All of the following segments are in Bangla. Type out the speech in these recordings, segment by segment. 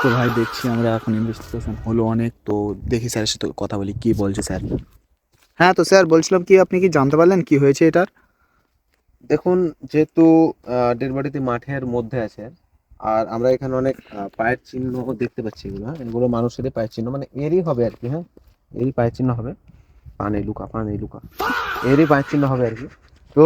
তো ভাই দেখছি আমরা এখন ইনভেস্টিগেশন হলো অনেক, তো দেখি স্যারের সাথে কথা বলি কি বলছে স্যার। হ্যাঁ তো স্যার বলছিলাম কি আপনি কি জানতে পারলেন কি হয়েছে এটার? দেখুন, যেহেতু ডেড বডিটি মাঠের মধ্যে আছে, আর আমরা এখানে অনেক পায়ের চিহ্ন দেখতে পাচ্ছি। এগুলো এগুলো মানুষেরই পায়ের চিহ্ন, মানে এরই হবে আর কি। হ্যাঁ, এরই পায়ের চিহ্ন হবে। পানে লুকা এরই পায়ের চিহ্ন হবে আর কি। তো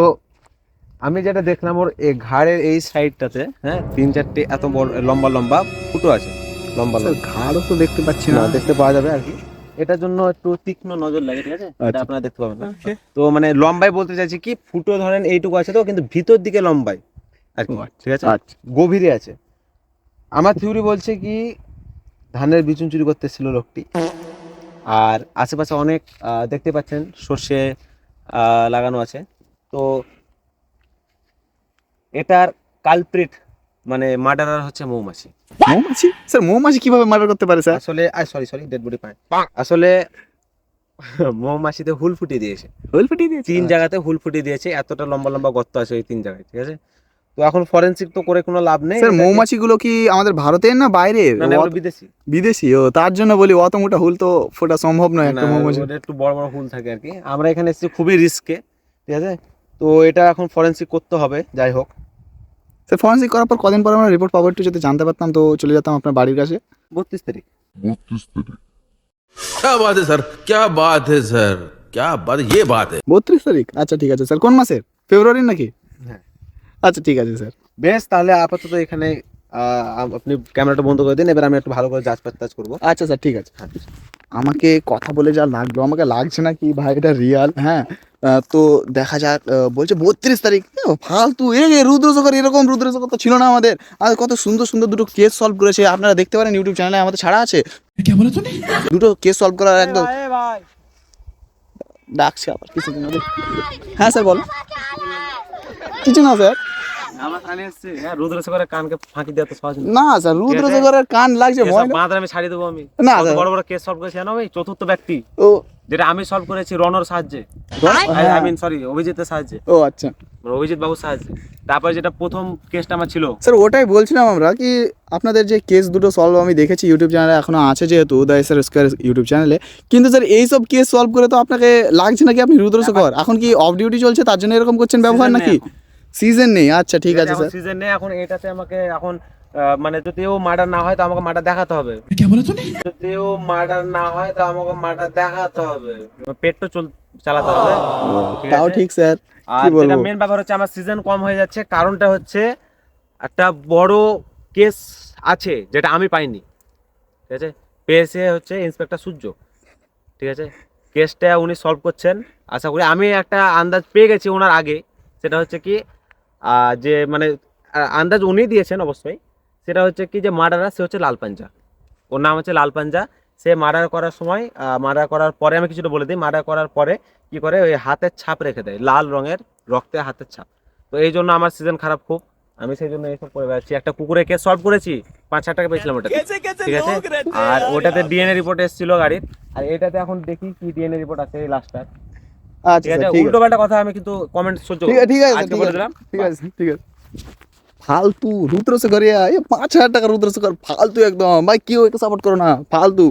আমি যেটা দেখলাম, ওর ঘাড়ের এই সাইডটাতে, হ্যাঁ, 3-4টে এত বড় লম্বা লম্বা ফুটো আছে, লম্বা স্যার লম্বা। ঘাড়ও তো দেখতে পাচ্ছি না। না, দেখতে পাওয়া যাবে আর কি। এটার জন্য একটু তীক্ষ্ণ নজর লাগে, ঠিক আছে? এটা আচ্ছা আপনারা দেখতে পাবেন না। তো মানে লম্বাই বলতে চাইছি কি, ফুটো ধরেন এইটুকু আছে তো, কিন্তু ভিতর দিকে লম্বাই আর ও কি, আচ্ছা ঠিক আছে? আচ্ছা। গভীরে আছে। আমার থিওরি বলছে কি, ধানের বিচুন চুরি করতে এসেছিল লোকটি। আর আশেপাশে অনেক দেখতে পাচ্ছেন সর্ষে লাগানো আছে। তো এটার কালপ্রিট মানে মার্ডারার হচ্ছে মৌমাছি। মৌমাছি? স্যার মৌমাছি কিভাবে মার্ডার করতে পারে স্যার? আসলে সরি ডেড বডি পায় আসলে মৌমাছিতে হুল ফুটিয়ে দিয়েছে। হোল ফুটিয়ে দিয়েছে? 3 জায়গাতে হুল ফুটিয়ে দিয়েছে, এতটা লম্বা লম্বা গর্ত আছে ওই 3 জায়গায়, ঠিক আছে? তো এখন ফরেনসিক তো করে কোনো লাভ নেই। স্যার এটাকে মৌমাছিগুলো কি আমাদের ভারতের না বাইরের? না না, এগুলো বিদেশি। বিদেশি? ও তার জন্য বলি অত মোটা হুল তো ফোটা সম্ভব নয় না, একটা মৌমাছি। ওটা একটু বড় বড় হুল থাকে আর কি। আমরা এখানে এসেছি খুবই রিস্কে, ঠিক আছে? তো এটা এখন ফরেনসিক করতে হবে, যাই হোক। স্যার ফরেন্সিক করার পর কদিন পর আমরা রিপোর্ট পাবো একটু যদি জানতে পারতাম তো চলে যেতাম আপনার বাড়ির কাছে। 32 তারিখ। क्या बात है सर, क्या बात है सर, क्या बात, ये बात है। 32 তারিখ? আচ্ছা ঠিক আছে স্যার। কোন মাসের? ফেব্রুয়ারি নাকি? হ্যাঁ, আচ্ছা ঠিক আছে স্যার। বেশ, তাহলে আপাতত এখানে আপনি ক্যামেরাটা বন্ধ করে দিন, এবার আমি একটু ভালো করে যাচ পাত্তাজ করবো। আচ্ছা স্যার ঠিক আছে। হ্যাঁ। আমাকে কথা বলে যা লাগলো, আমাকে লাগছে না কি ভাই এটা রিয়াল। হ্যাঁ তো দেখা যাক। বলছে 32 তারিখ। ফালতু রুদ্রশকর, এরকম রুদ্রশকর তো ছিল না আমাদের। আর কত সুন্দর সুন্দর দুটো কেস সলভ করেছে, আপনারা দেখতে পারেন ইউটিউব চ্যানেলে, আমাদের ছাড়া আছে। দুটো কেস সলভ করার একদম ডাকছে আবার কিছুদিন আগে। হ্যাঁ স্যার বলো। কিছু না স্যার। আমার কানে এসছে, হ্যাঁ, রুদ্রশেখরের কানকে ফাঁকি দেওয়া তো সহজ না। না স্যার রুদ্রশকরের কান লাগছে এসব ময়না। বাঁধরা আমি ছাড়িয়ে দেবো আমি। না, কত স্যার। বড় বড় কেস সলভ করেছি জানো আমি? চতুর্থ ব্যক্তি, ও যেটা আমি সলভ করেছি রনর সাহায্যে। হ্যাঁ। আই মিন সরি, অভিজিতের সাহায্যে, ও আচ্ছা মানে অভিজিৎ বাবুর সাহায্যে। তারপরে যেটা প্রথম কেসটা আমার ছিল, স্যার ওটাই বলছিলাম আমরা কি আপনাদের যে কেস দুটো সলভ আমি দেখেছি ইউটিউব চ্যানেলে এখনো আছে যেহেতু the S R Square YouTube চ্যানেলে, কিন্তু স্যার এইসব কেস সলভ করে তো আপনাকে লাগছে নাকি আপনি রুদ্রশেখর? এখন কি অফ ডিউটি চলছে তার জন্য এরকম করছেন ব্যবহার Season নাকি? নেই এখন। সিজন নেই? আচ্ছা ঠিক আছে স্যার। সিজন নেই এখন। এটাতে আমাকে এখন মানে যদি ও মার্ডার না হয় তো আমাকে মার্ডার দেখাতে হবে। যদি ও মার্ডার না হয় তো আমাকে মার্ডার দেখাতে হবে, পেট তো চালাতে হবে, ঠিক তাও আছে? ঠিক স্যার। আর কি যেটা বলবো? মেন ব্যাপার হচ্ছে আমার সিজন কম হয়ে যাচ্ছে, কারণটা হচ্ছে একটা বড় কেস আছে যেটা আমি পাইনি, ঠিক আছে? পেয়েছে হচ্ছে ইন্সপেক্টর সূর্য, ঠিক আছে? কেসটা উনি সলভ করছেন। আশা করি আমি একটা আন্দাজ পেয়ে গেছি ওনার আগে। সেটা হচ্ছে কি যে মানে আন্দাজ উনি দিয়েছেন অবশ্যই। সেটা হচ্ছে কি যে মার্ডারার সে হচ্ছে লাল পাঞ্জা, ওর নাম হচ্ছে লাল পাঞ্জা। সে মার্ডার করার সময় মার্ডার করার পরে আমি কিছুটা বলে দিই, মার্ডার করার পরে কি করে ওই হাতের ছাপ রেখে দেয়, লাল রঙের রক্তে হাতের ছাপ। তো এই জন্য আমার সিজন খারাপ খুব। আমি সেই জন্য এইসব করে বেড়াচ্ছি। একটা কুকুরের কেস সলভ করেছি, 5,000 টাকা পেয়েছিলাম ওটাতে, ঠিক আছে? আর ওটাতে ডিএনএ রিপোর্ট এসেছিল গাড়ির। আর এটাতে এখন দেখি কি ডিএনএ রিপোর্ট আছে এই লাস্টটা, আচ্ছা ঠিক আছে? স্যার ঠিক উল্টো আছে। পাল্টা কথা আমি কিন্তু কমেন্ট সহ্য ঠিক করব আছে ঠিক আছে আজকে ঠিক বলে আছে দিলাম। ঠিক আছে ঠিক আছে। ফালতু রুদ্রশেখর, 5,000 টাকা রুদ্রশেখর ফালতু একদম। ভাই কেউ একে সাপোর্ট করো না, ফালতু।